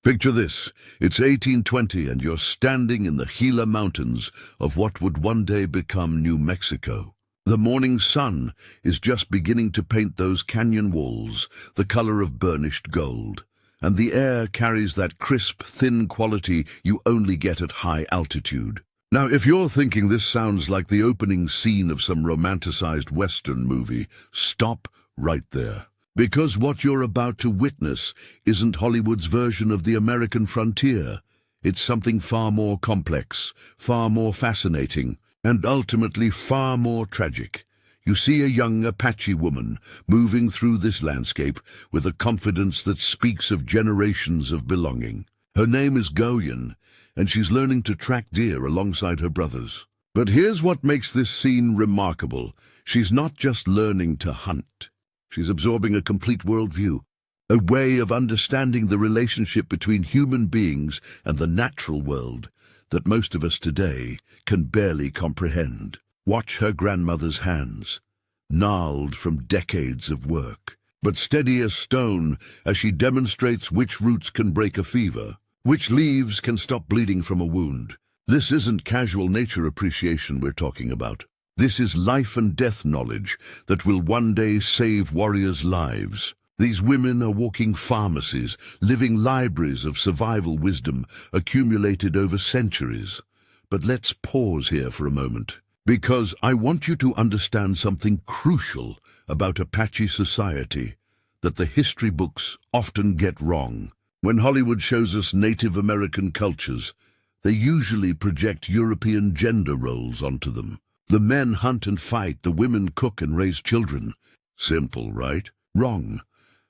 Picture this, it's 1820 and you're standing in the Gila Mountains of what would one day become New Mexico. The morning sun is just beginning to paint those canyon walls the color of burnished gold, and the air carries that crisp, thin quality you only get at high altitude. Now, if you're thinking this sounds like the opening scene of some romanticized Western movie, stop right there. Because what you're about to witness isn't Hollywood's version of the American frontier. It's something far more complex, far more fascinating, and ultimately far more tragic. You see a young Apache woman moving through this landscape with a confidence that speaks of generations of belonging. Her name is Goyen, and she's learning to track deer alongside her brothers. But here's what makes this scene remarkable. She's not just learning to hunt. She's absorbing a complete worldview, a way of understanding the relationship between human beings and the natural world that most of us today can barely comprehend. Watch her grandmother's hands, gnarled from decades of work, but steady as stone as she demonstrates which roots can break a fever, which leaves can stop bleeding from a wound. This isn't casual nature appreciation we're talking about. This is life and death knowledge that will one day save warriors' lives. These women are walking pharmacies, living libraries of survival wisdom accumulated over centuries. But let's pause here for a moment, because I want you to understand something crucial about Apache society that the history books often get wrong. When Hollywood shows us Native American cultures, they usually project European gender roles onto them. The men hunt and fight, the women cook and raise children. Simple, right? Wrong.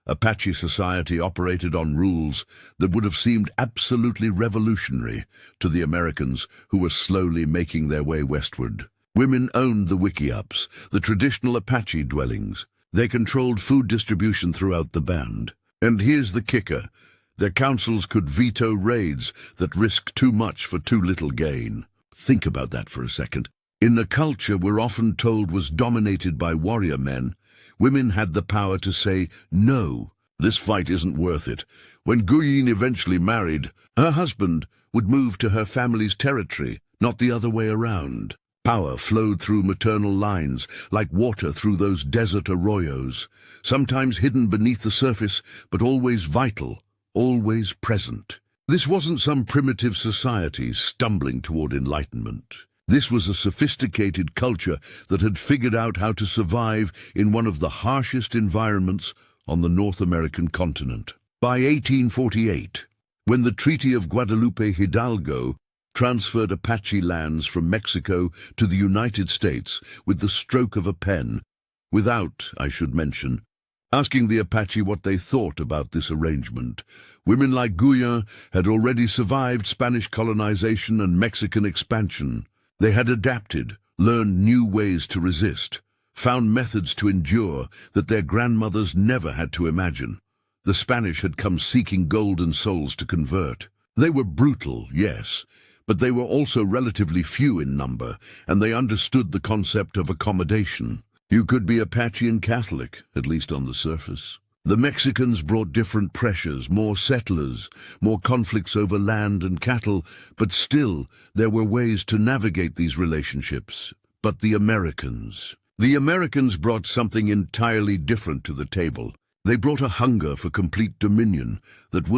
Apache society operated on rules that would have seemed absolutely revolutionary to the Americans who were slowly making their way westward. Women owned the wickiups, the traditional Apache dwellings. They controlled food distribution throughout the band. And here's the kicker. Their councils could veto raids that risked too much for too little gain. Think about that for a second. In a culture we're often told was dominated by warrior men, women had the power to say, no, this fight isn't worth it. When Goyen eventually married, her husband would move to her family's territory, not the other way around. Power flowed through maternal lines, like water through those desert arroyos, sometimes hidden beneath the surface, but always vital, always present. This wasn't some primitive society stumbling toward enlightenment. This was a sophisticated culture that had figured out how to survive in one of the harshest environments on the North American continent. By 1848, when the Treaty of Guadalupe Hidalgo transferred Apache lands from Mexico to the United States with the stroke of a pen, without, I should mention, asking the Apache what they thought about this arrangement, women like Goyen had already survived Spanish colonization and Mexican expansion. They had adapted, learned new ways to resist, found methods to endure that their grandmothers never had to imagine. The Spanish had come seeking golden souls to convert. They were brutal, yes, but they were also relatively few in number, and they understood the concept of accommodation. You could be Apache and Catholic, at least on the surface. The Mexicans brought different pressures, more settlers, more conflicts over land and cattle, but still there were ways to navigate these relationships. But the Americans brought something entirely different to the table. They brought a hunger for complete dominion that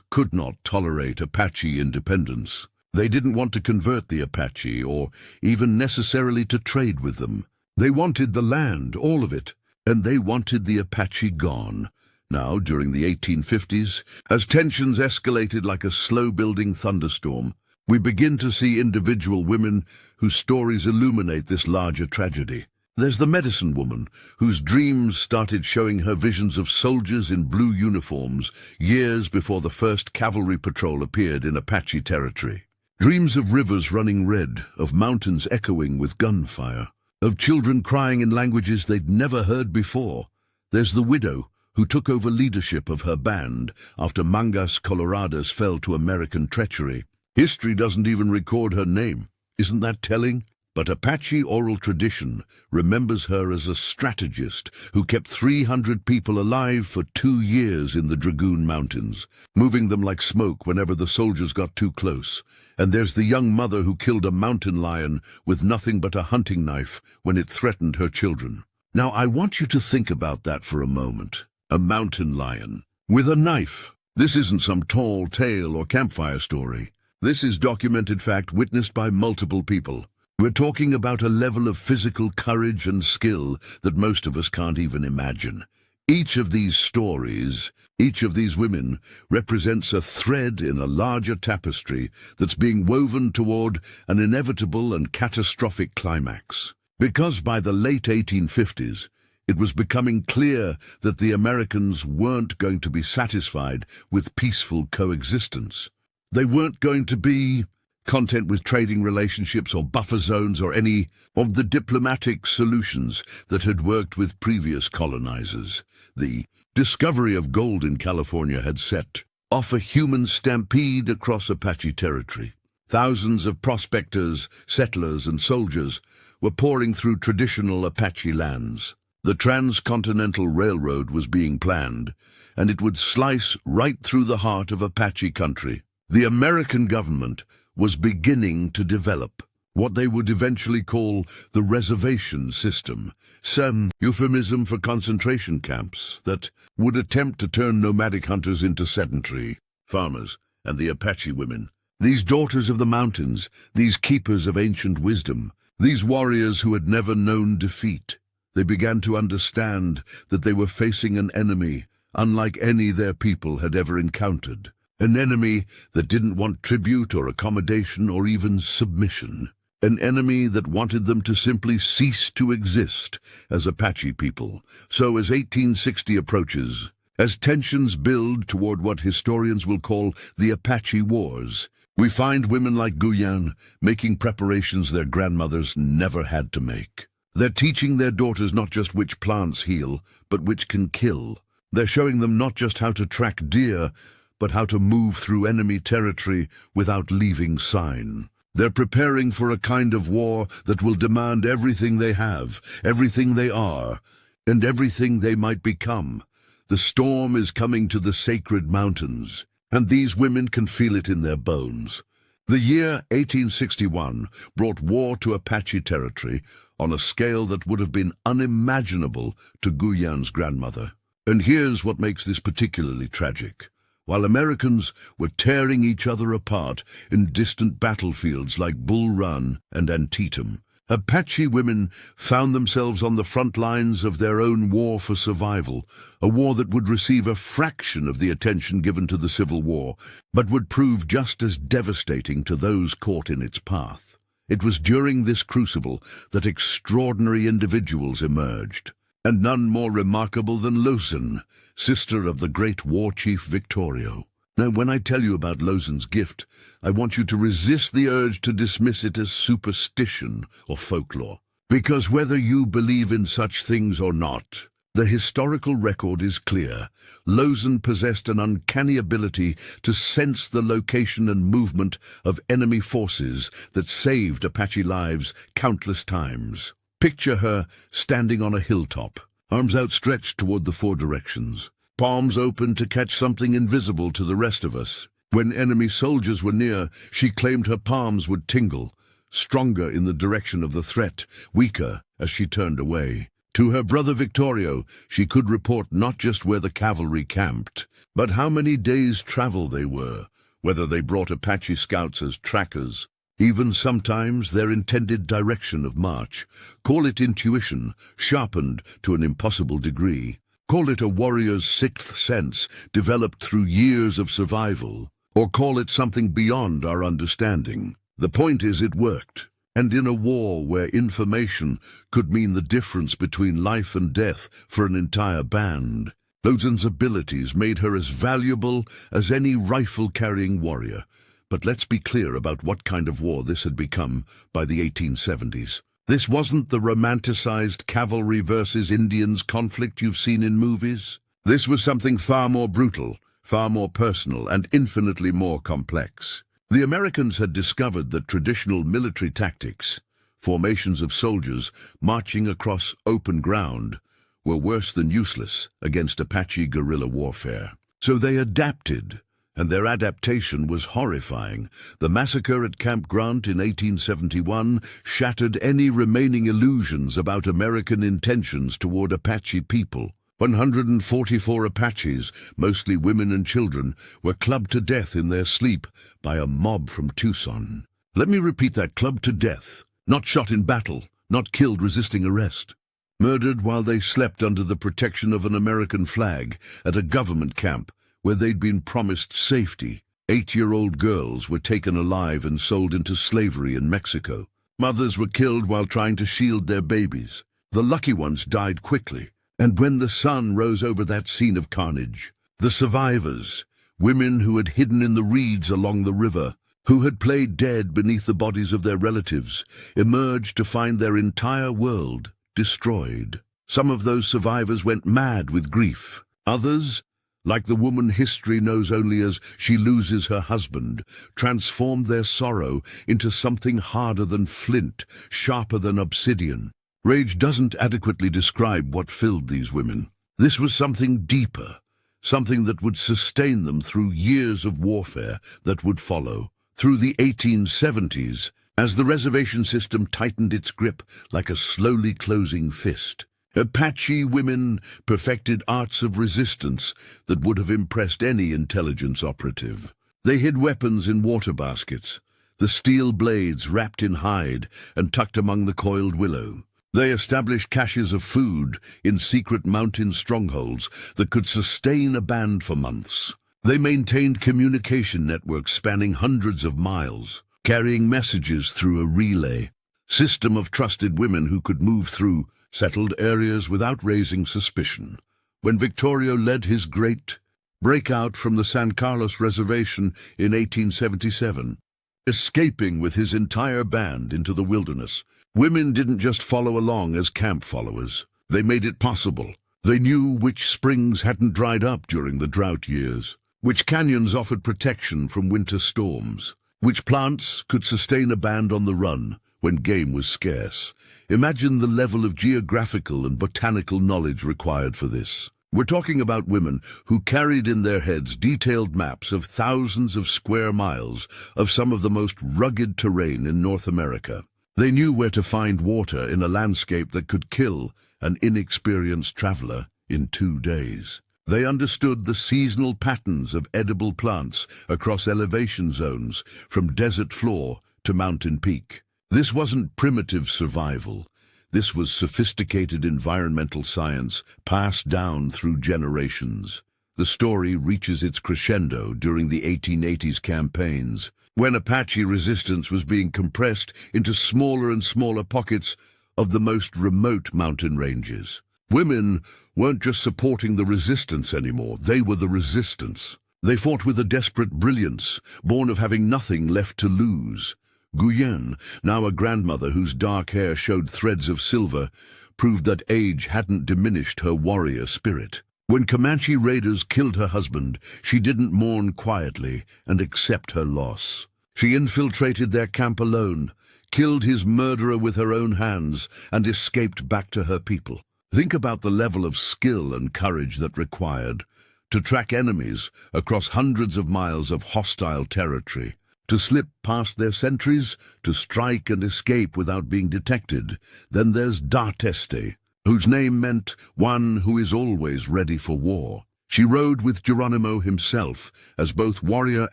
could not tolerate Apache independence. They didn't want to convert the Apache or even necessarily to trade with them. They wanted the land, all of it. And they wanted the Apache gone. Now, during the 1850s, as tensions escalated like a slow-building thunderstorm, we begin to see individual women whose stories illuminate this larger tragedy. There's the medicine woman, whose dreams started showing her visions of soldiers in blue uniforms years before the first cavalry patrol appeared in Apache territory. Dreams of rivers running red, of mountains echoing with gunfire, of children crying in languages they'd never heard before. There's the widow who took over leadership of her band after Mangas Coloradas fell to American treachery. History doesn't even record her name. Isn't that telling? But Apache oral tradition remembers her as a strategist who kept 300 people alive for 2 years in the Dragoon Mountains, moving them like smoke whenever the soldiers got too close. And there's the young mother who killed a mountain lion with nothing but a hunting knife when it threatened her children. Now I want you to think about that for a moment. A mountain lion with a knife. This isn't some tall tale or campfire story. This is documented fact witnessed by multiple people. We're talking about a level of physical courage and skill that most of us can't even imagine. Each of these stories, each of these women, represents a thread in a larger tapestry that's being woven toward an inevitable and catastrophic climax. Because by the late 1850s, it was becoming clear that the Americans weren't going to be satisfied with peaceful coexistence. They weren't going to be content with trading relationships or buffer zones or any of the diplomatic solutions that had worked with previous colonizers. The discovery of gold in California had set off a human stampede across Apache territory. Thousands of prospectors, settlers, and soldiers were pouring through traditional Apache lands. The Transcontinental Railroad was being planned, and it would slice right through the heart of Apache country. The American government was beginning to develop what they would eventually call the reservation system, some euphemism for concentration camps that would attempt to turn nomadic hunters into sedentary farmers. And the Apache women, these daughters of the mountains, these keepers of ancient wisdom, these warriors who had never known defeat, they began to understand that they were facing an enemy unlike any their people had ever encountered. An enemy that didn't want tribute or accommodation or even submission. An enemy that wanted them to simply cease to exist as Apache people. So as 1860 approaches, as tensions build toward what historians will call the Apache Wars, we find women like Guyane making preparations their grandmothers never had to make. They're teaching their daughters not just which plants heal, but which can kill. They're showing them not just how to track deer, but how to move through enemy territory without leaving sign. They're preparing for a kind of war that will demand everything they have, everything they are, and everything they might become. The storm is coming to the sacred mountains, and these women can feel it in their bones. The year 1861 brought war to Apache territory on a scale that would have been unimaginable to Guyane's grandmother. And here's what makes this particularly tragic. While Americans were tearing each other apart in distant battlefields like Bull Run and Antietam, Apache women found themselves on the front lines of their own war for survival, a war that would receive a fraction of the attention given to the Civil War, but would prove just as devastating to those caught in its path. It was during this crucible that extraordinary individuals emerged, and none more remarkable than Lawson, sister of the great war chief Victorio. Now, when I tell you about Lawson's gift, I want you to resist the urge to dismiss it as superstition or folklore. Because whether you believe in such things or not, the historical record is clear. Lawson possessed an uncanny ability to sense the location and movement of enemy forces that saved Apache lives countless times. Picture her standing on a hilltop, arms outstretched toward the 4 directions, palms open to catch something invisible to the rest of us. When enemy soldiers were near, she claimed her palms would tingle, stronger in the direction of the threat, weaker as she turned away. To her brother Victorio, she could report not just where the cavalry camped, but how many days' travel they were, whether they brought Apache scouts as trackers, even sometimes their intended direction of march. Call it intuition, sharpened to an impossible degree. Call it a warrior's 6th sense, developed through years of survival. Or call it something beyond our understanding. The point is, it worked. And in a war where information could mean the difference between life and death for an entire band, Lawson's abilities made her as valuable as any rifle-carrying warrior. But let's be clear about what kind of war this had become by the 1870s. This wasn't the romanticized cavalry versus Indians conflict you've seen in movies. This was something far more brutal, far more personal, and infinitely more complex. The Americans had discovered that traditional military tactics, formations of soldiers marching across open ground, were worse than useless against Apache guerrilla warfare. So they adapted, and their adaptation was horrifying. The massacre at Camp Grant in 1871 shattered any remaining illusions about American intentions toward Apache people. 144 Apaches, mostly women and children, were clubbed to death in their sleep by a mob from Tucson. Let me repeat that: clubbed to death. Not shot in battle, not killed resisting arrest. Murdered while they slept under the protection of an American flag at a government camp where they'd been promised safety. 8-year-old girls were taken alive and sold into slavery in Mexico. Mothers were killed while trying to shield their babies. The lucky ones died quickly. And when the sun rose over that scene of carnage, the survivors, women who had hidden in the reeds along the river, who had played dead beneath the bodies of their relatives, emerged to find their entire world destroyed. Some of those survivors went mad with grief. Others, like the woman history knows only as "she loses her husband," transformed their sorrow into something harder than flint, sharper than obsidian. Rage doesn't adequately describe what filled these women. This was something deeper, something that would sustain them through years of warfare that would follow. Through the 1870s, as the reservation system tightened its grip like a slowly closing fist, Apache women perfected arts of resistance that would have impressed any intelligence operative. They hid weapons in water baskets, the steel blades wrapped in hide and tucked among the coiled willow. They established caches of food in secret mountain strongholds that could sustain a band for months. They maintained communication networks spanning hundreds of miles, carrying messages through a relay system of trusted women who could move through settled areas without raising suspicion. When Victorio led his great breakout from the San Carlos Reservation in 1877, escaping with his entire band into the wilderness, women didn't just follow along as camp followers. They made it possible. They knew which springs hadn't dried up during the drought years, which canyons offered protection from winter storms, which plants could sustain a band on the run when game was scarce. Imagine the level of geographical and botanical knowledge required for this. We're talking about women who carried in their heads detailed maps of thousands of square miles of some of the most rugged terrain in North America. They knew where to find water in a landscape that could kill an inexperienced traveler in 2 days. They understood the seasonal patterns of edible plants across elevation zones, from desert floor to mountain peak. This wasn't primitive survival. This was sophisticated environmental science passed down through generations. The story reaches its crescendo during the 1880s campaigns, when Apache resistance was being compressed into smaller and smaller pockets of the most remote mountain ranges. Women weren't just supporting the resistance anymore, they were the resistance. They fought with a desperate brilliance, born of having nothing left to lose. Guyenne, now a grandmother whose dark hair showed threads of silver, proved that age hadn't diminished her warrior spirit. When Comanche raiders killed her husband, she didn't mourn quietly and accept her loss. She infiltrated their camp alone, killed his murderer with her own hands, and escaped back to her people. Think about the level of skill and courage that required to track enemies across hundreds of miles of hostile territory, to slip past their sentries, to strike and escape without being detected. Then there's D'Arteste, whose name meant one who is always ready for war. She rode with Geronimo himself as both warrior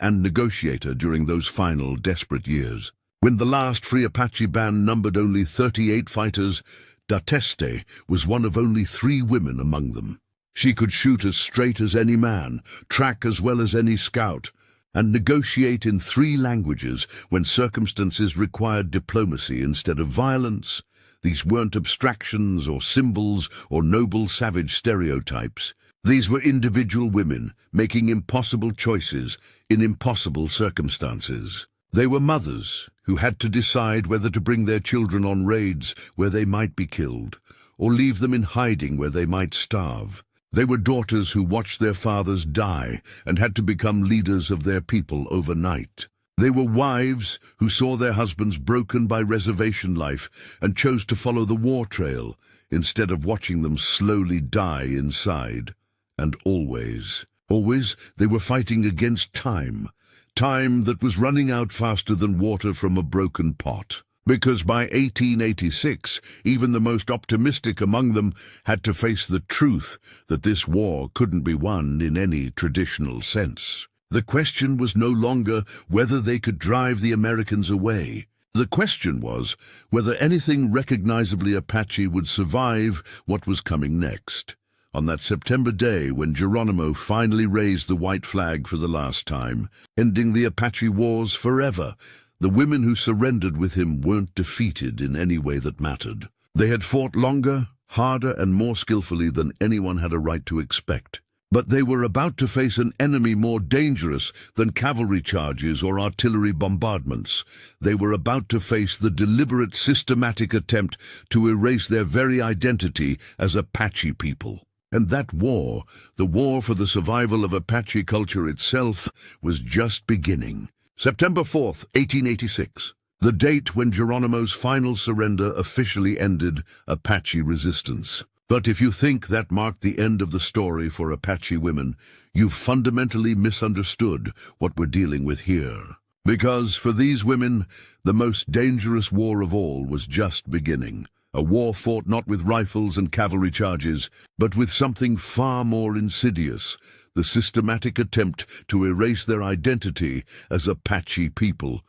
and negotiator during those final desperate years. When the last free Apache band numbered only 38 fighters, D'Arteste was one of only 3 women among them. She could shoot as straight as any man, track as well as any scout, and negotiate in 3 languages when circumstances required diplomacy instead of violence. These weren't abstractions or symbols or noble savage stereotypes. These were individual women making impossible choices in impossible circumstances. They were mothers who had to decide whether to bring their children on raids where they might be killed, or leave them in hiding where they might starve. They were daughters who watched their fathers die and had to become leaders of their people overnight. They were wives who saw their husbands broken by reservation life and chose to follow the war trail instead of watching them slowly die inside. And always, they were fighting against time that was running out faster than water from a broken pot. Because by 1886, even the most optimistic among them had to face the truth that this war couldn't be won in any traditional sense. The question was no longer whether they could drive the Americans away. The question was whether anything recognizably Apache would survive what was coming next. On that September day when Geronimo finally raised the white flag for the last time, ending the Apache wars forever, the women who surrendered with him weren't defeated in any way that mattered. They had fought longer, harder, and more skillfully than anyone had a right to expect. But they were about to face an enemy more dangerous than cavalry charges or artillery bombardments. They were about to face the deliberate, systematic attempt to erase their very identity as Apache people. And that war, the war for the survival of Apache culture itself, was just beginning. September 4th, 1886, the date when Geronimo's final surrender officially ended Apache resistance. But if you think that marked the end of the story for Apache women, you've fundamentally misunderstood what we're dealing with here. Because for these women, the most dangerous war of all was just beginning. A war fought not with rifles and cavalry charges, but with something far more insidious, the systematic attempt to erase their identity as Apache people.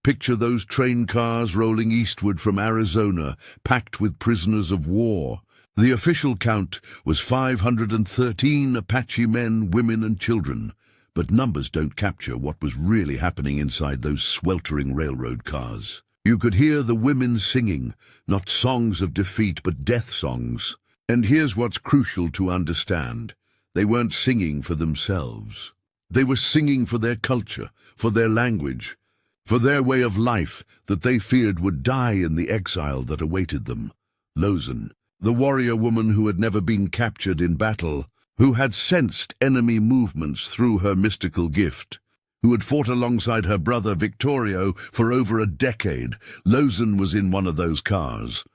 Picture those train cars rolling eastward from Arizona, packed with prisoners of war. The official count was 513 Apache men, women, and children. But numbers don't capture what was really happening inside those sweltering railroad cars. You could hear the women singing, not songs of defeat, but death songs. And here's what's crucial to understand. They weren't singing for themselves. They were singing for their culture, for their language, for their way of life that they feared would die in the exile that awaited them. Lozan, the warrior woman who had never been captured in battle, who had sensed enemy movements through her mystical gift, who had fought alongside her brother Victorio for over a decade, Lozan was in one of those cars.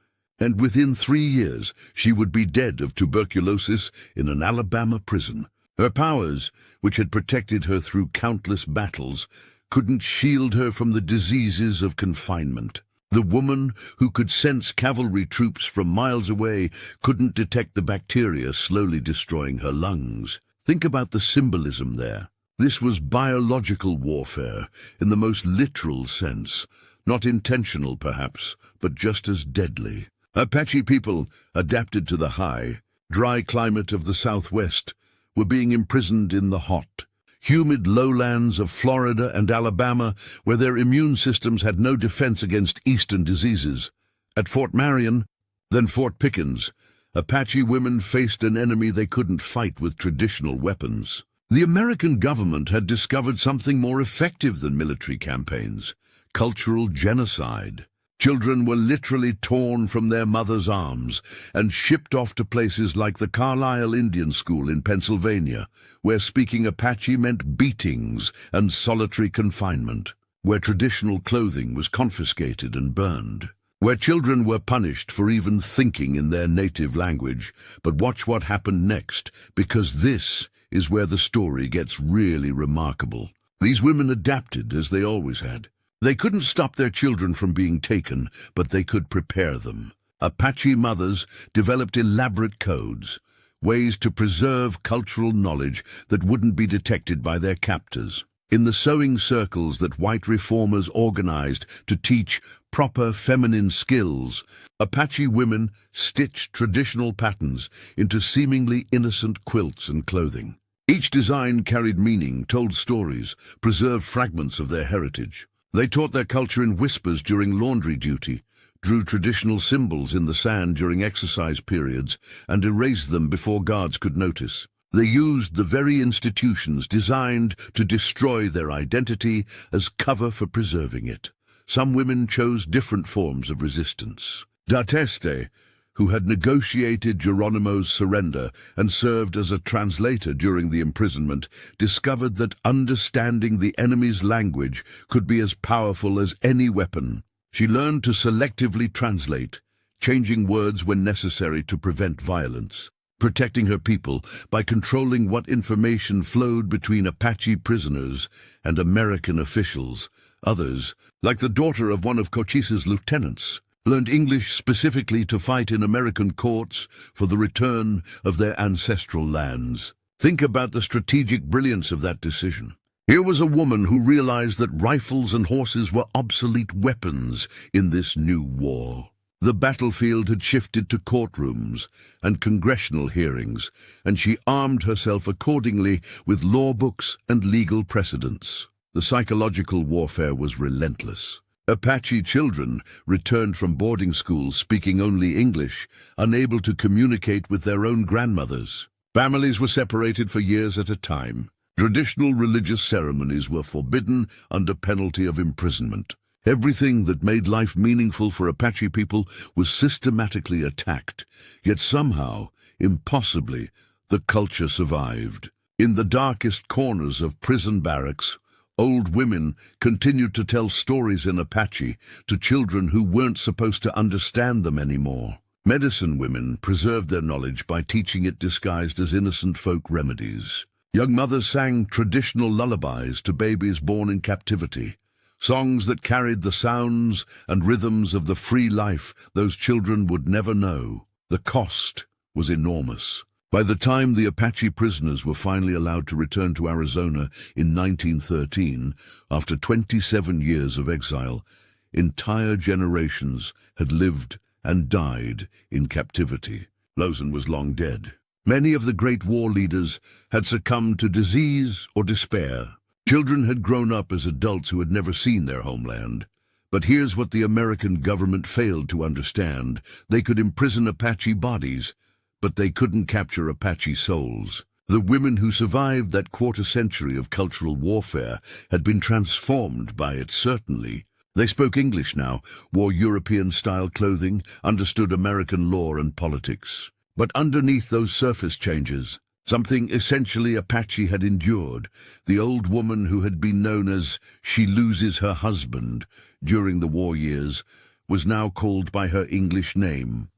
And within 3 years, she would be dead of tuberculosis in an Alabama prison. Her powers, which had protected her through countless battles, couldn't shield her from the diseases of confinement. The woman who could sense cavalry troops from miles away couldn't detect the bacteria slowly destroying her lungs. Think about the symbolism there. This was biological warfare, in the most literal sense. Not intentional, perhaps, but just as deadly. Apache people, adapted to the high, dry climate of the Southwest, were being imprisoned in the hot, humid lowlands of Florida and Alabama, where their immune systems had no defense against eastern diseases. At Fort Marion, then Fort Pickens, Apache women faced an enemy they couldn't fight with traditional weapons. The American government had discovered something more effective than military campaigns: cultural genocide. Children were literally torn from their mothers' arms and shipped off to places like the Carlisle Indian School in Pennsylvania, where speaking Apache meant beatings and solitary confinement, where traditional clothing was confiscated and burned, where children were punished for even thinking in their native language. But watch what happened next, because this is where the story gets really remarkable. These women adapted, as they always had. They couldn't stop their children from being taken, but they could prepare them. Apache mothers developed elaborate codes, ways to preserve cultural knowledge that wouldn't be detected by their captors. In the sewing circles that white reformers organized to teach proper feminine skills, Apache women stitched traditional patterns into seemingly innocent quilts and clothing. Each design carried meaning, told stories, preserved fragments of their heritage. They taught their culture in whispers during laundry duty, drew traditional symbols in the sand during exercise periods, and erased them before guards could notice. They used the very institutions designed to destroy their identity as cover for preserving it. Some women chose different forms of resistance. Dateste, who had negotiated Geronimo's surrender and served as a translator during the imprisonment, discovered that understanding the enemy's language could be as powerful as any weapon. She learned to selectively translate, changing words when necessary to prevent violence, protecting her people by controlling what information flowed between Apache prisoners and American officials. Others, like the daughter of one of Cochise's lieutenants, learned English specifically to fight in American courts for the return of their ancestral lands. Think about the strategic brilliance of that decision. Here was a woman who realized that rifles and horses were obsolete weapons in this new war. The battlefield had shifted to courtrooms and congressional hearings, and she armed herself accordingly with law books and legal precedents. The psychological warfare was relentless. Apache children returned from boarding schools speaking only English, unable to communicate with their own grandmothers. Families were separated for years at a time. Traditional religious ceremonies were forbidden under penalty of imprisonment. Everything that made life meaningful for Apache people was systematically attacked, yet somehow, impossibly, the culture survived. In the darkest corners of prison barracks, old women continued to tell stories in Apache to children who weren't supposed to understand them anymore. Medicine women preserved their knowledge by teaching it disguised as innocent folk remedies. Young mothers sang traditional lullabies to babies born in captivity, songs that carried the sounds and rhythms of the free life those children would never know. The cost was enormous. By the time the Apache prisoners were finally allowed to return to Arizona in 1913, after 27 years of exile, entire generations had lived and died in captivity. Lawson was long dead. Many of the great war leaders had succumbed to disease or despair. Children had grown up as adults who had never seen their homeland. But here's what the American government failed to understand. They could imprison Apache bodies, but they couldn't capture Apache souls. The women who survived that quarter-century of cultural warfare had been transformed by it, certainly. They spoke English now, wore European-style clothing, understood American law and politics. But underneath those surface changes, something essentially Apache had endured. The old woman who had been known as "she loses her husband" during the war years was now called by her English name,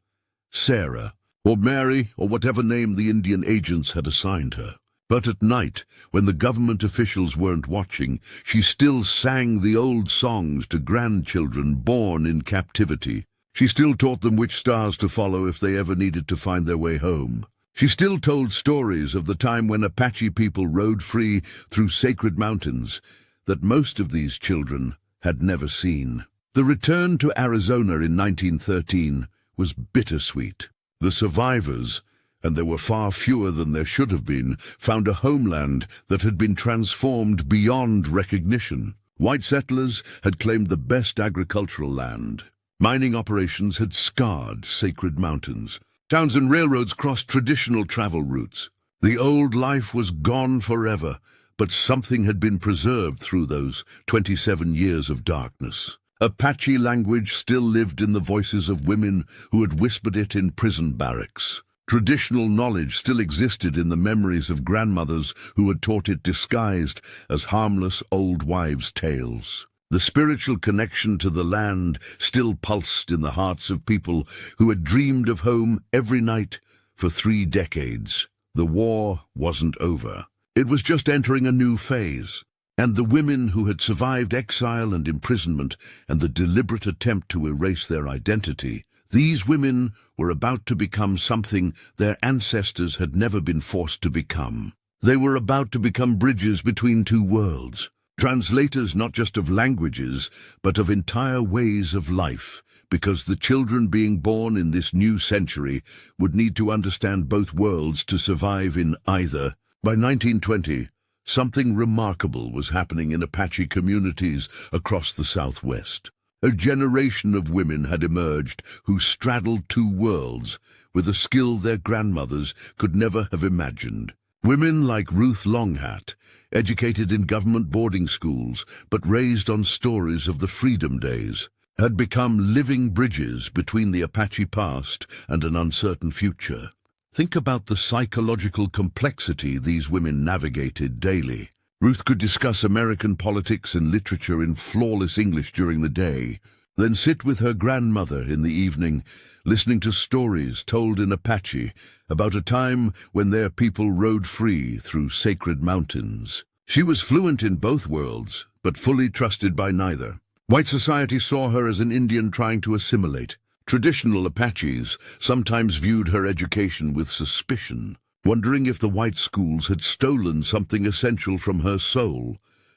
Sarah, or Mary, or whatever name the Indian agents had assigned her. But at night, when the government officials weren't watching, she still sang the old songs to grandchildren born in captivity. She still taught them which stars to follow if they ever needed to find their way home. She still told stories of the time when Apache people rode free through sacred mountains that most of these children had never seen. The return to Arizona in 1913 was bittersweet. The survivors, and there were far fewer than there should have been, found a homeland that had been transformed beyond recognition. White settlers had claimed the best agricultural land. Mining operations had scarred sacred mountains. Towns and railroads crossed traditional travel routes. The old life was gone forever, but something had been preserved through those 27 years of darkness. Apache language still lived in the voices of women who had whispered it in prison barracks. Traditional knowledge still existed in the memories of grandmothers who had taught it disguised as harmless old wives' tales. The spiritual connection to the land still pulsed in the hearts of people who had dreamed of home every night for 3 decades. The war wasn't over. It was just entering a new phase. And the women who had survived exile and imprisonment and the deliberate attempt to erase their identity, these women were about to become something their ancestors had never been forced to become. They were about to become bridges between two worlds, translators not just of languages, but of entire ways of life, because the children being born in this new century would need to understand both worlds to survive in either. By 1920, something remarkable was happening in Apache communities across the Southwest. A generation of women had emerged who straddled two worlds with a skill their grandmothers could never have imagined. Women like Ruth Longhat, educated in government boarding schools but raised on stories of the Freedom Days. had become living bridges between the Apache past and an uncertain future. Think about the psychological complexity these women navigated daily. Ruth could discuss American politics and literature in flawless English during the day, then sit with her grandmother in the evening, listening to stories told in Apache about a time when their people rode free through sacred mountains. She was fluent in both worlds, but fully trusted by neither. White society saw her as an Indian trying to assimilate. Traditional Apaches sometimes viewed her education with suspicion, wondering if the white schools had stolen something essential from her soul.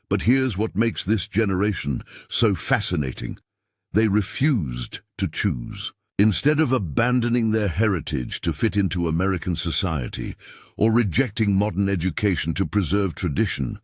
But here's what makes this generation so fascinating. They refused to choose. Instead of abandoning their heritage to fit into American society or rejecting modern education to preserve tradition,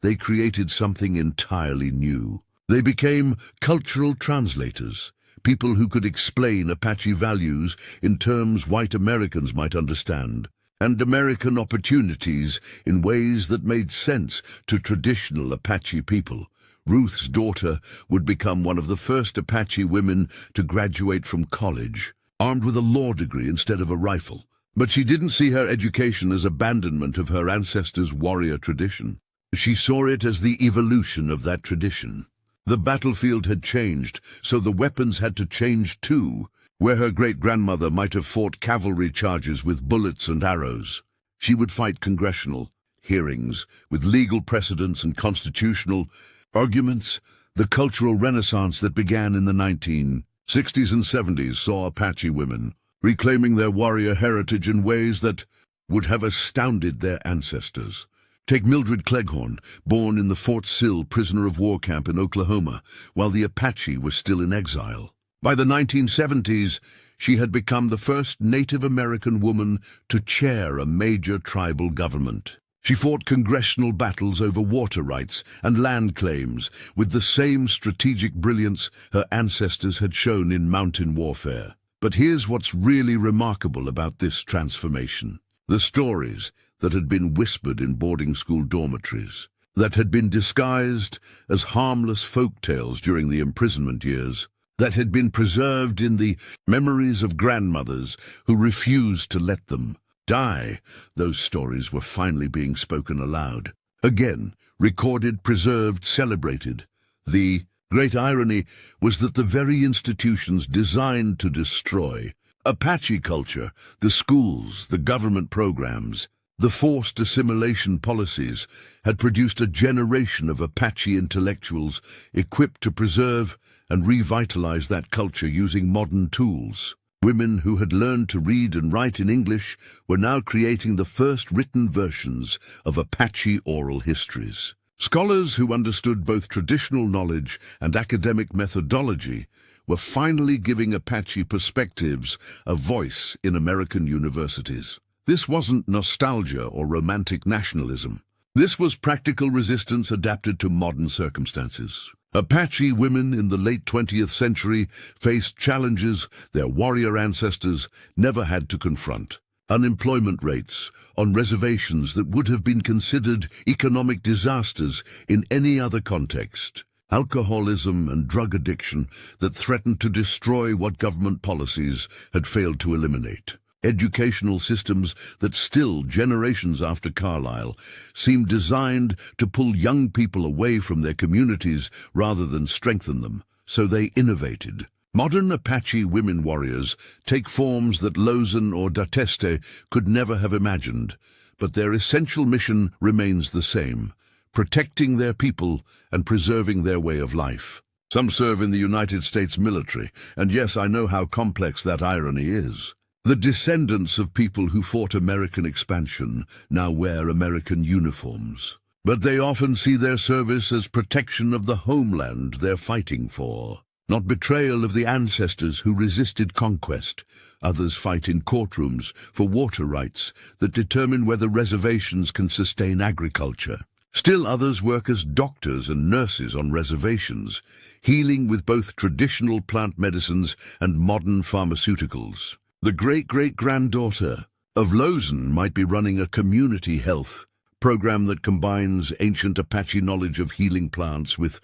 they created something entirely new. They became cultural translators, people who could explain Apache values in terms white Americans might understand, and American opportunities in ways that made sense to traditional Apache people. Ruth's daughter would become one of the first Apache women to graduate from college, armed with a law degree instead of a rifle. But she didn't see her education as abandonment of her ancestors' warrior tradition. She saw it as the evolution of that tradition. The battlefield had changed, so the weapons had to change too. Where her great-grandmother might have fought cavalry charges with bullets and arrows, she would fight congressional hearings with legal precedents and constitutional arguments. The cultural renaissance that began in the 1960s and 70s saw Apache women reclaiming their warrior heritage in ways that would have astounded their ancestors. Take Mildred Cleghorn, born in the Fort Sill prisoner of war camp in Oklahoma, while the Apache was still in exile. By the 1970s, she had become the first Native American woman to chair a major tribal government. She fought congressional battles over water rights and land claims with the same strategic brilliance her ancestors had shown in mountain warfare. But here's what's really remarkable about this transformation. The stories that had been whispered in boarding school dormitories, that had been disguised as harmless folk tales during the imprisonment years, that had been preserved in the memories of grandmothers who refused to let them die. Those stories were finally being spoken aloud. Again, recorded, preserved, celebrated. The great irony was that the very institutions designed to destroy Apache culture, the schools, the government programs, the forced assimilation policies, had produced a generation of Apache intellectuals equipped to preserve and revitalize that culture using modern tools. Women who had learned to read and write in English were now creating the first written versions of Apache oral histories. Scholars who understood both traditional knowledge and academic methodology were finally giving Apache perspectives a voice in American universities. This wasn't nostalgia or romantic nationalism. This was practical resistance adapted to modern circumstances. Apache women in the late 20th century faced challenges their warrior ancestors never had to confront. Unemployment rates on reservations that would have been considered economic disasters in any other context. Alcoholism and drug addiction that threatened to destroy what government policies had failed to eliminate. Educational systems that still, generations after Carlisle, seemed designed to pull young people away from their communities rather than strengthen them. So they innovated. Modern Apache women warriors take forms that Lozin or Dateste could never have imagined, but their essential mission remains the same: protecting their people and preserving their way of life. Some serve in the United States military, and yes, I know how complex that irony is. The descendants of people who fought American expansion now wear American uniforms, but they often see their service as protection of the homeland they're fighting for, not betrayal of the ancestors who resisted conquest. Others fight in courtrooms for water rights that determine whether reservations can sustain agriculture. Still others work as doctors and nurses on reservations, healing with both traditional plant medicines and modern pharmaceuticals. The great-great-granddaughter of Lozin might be running a community health program that combines ancient Apache knowledge of healing plants with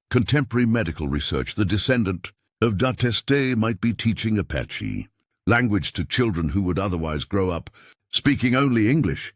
contemporary medical research. The descendant of Dateste might be teaching Apache, language to children who would otherwise grow up speaking only English,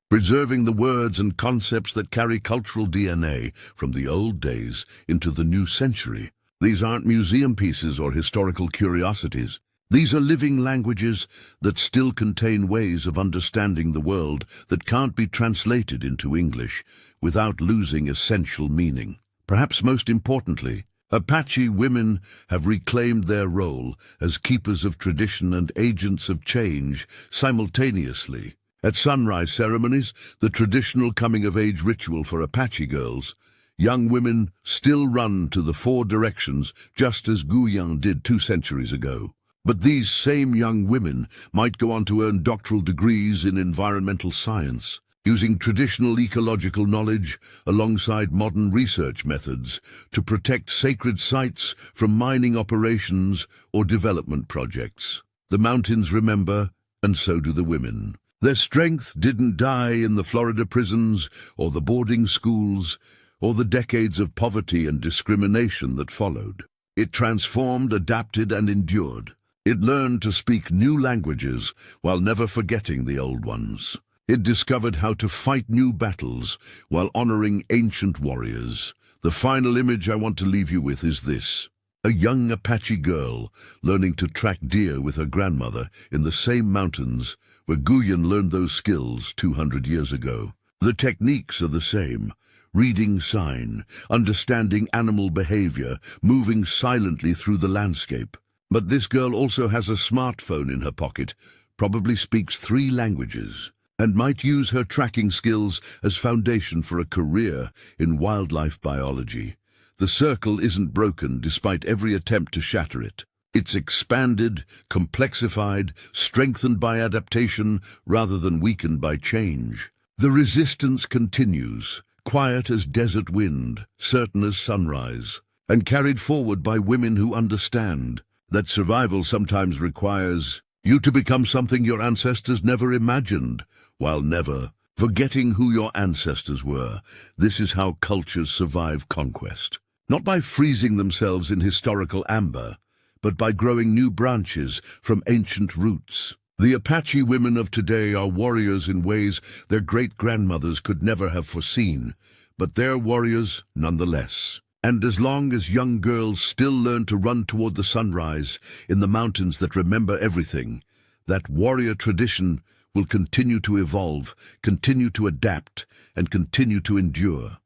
preserving the words and concepts that carry cultural DNA from the old days into the new century. These aren't museum pieces or historical curiosities. These are living languages that still contain ways of understanding the world that can't be translated into English without losing essential meaning. Perhaps most importantly, Apache women have reclaimed their role as keepers of tradition and agents of change simultaneously. At sunrise ceremonies, the traditional coming-of-age ritual for Apache girls, young women still run to the 4 directions just as Guyang did 2 centuries ago. But these same young women might go on to earn doctoral degrees in environmental science, using traditional ecological knowledge alongside modern research methods to protect sacred sites from mining operations or development projects. The mountains remember, and so do the women. Their strength didn't die in the Florida prisons or the boarding schools or the decades of poverty and discrimination that followed. It transformed, adapted, and endured. It learned to speak new languages while never forgetting the old ones. It discovered how to fight new battles while honoring ancient warriors. The final image I want to leave you with is this: a young Apache girl learning to track deer with her grandmother in the same mountains where Guyan learned those skills 200 years ago. The techniques are the same: reading sign, understanding animal behavior, moving silently through the landscape. But this girl also has a smartphone in her pocket, probably speaks 3 languages, and might use her tracking skills as foundation for a career in wildlife biology. The circle isn't broken despite every attempt to shatter it. It's expanded, complexified, strengthened by adaptation rather than weakened by change. The resistance continues, quiet as desert wind, certain as sunrise, and carried forward by women who understand that survival sometimes requires you to become something your ancestors never imagined, while never forgetting who your ancestors were. This is how cultures survive conquest. Not by freezing themselves in historical amber, but by growing new branches from ancient roots. The Apache women of today are warriors in ways their great-grandmothers could never have foreseen, but they're warriors nonetheless. And as long as young girls still learn to run toward the sunrise in the mountains that remember everything, that warrior tradition will continue to evolve, continue to adapt, and continue to endure.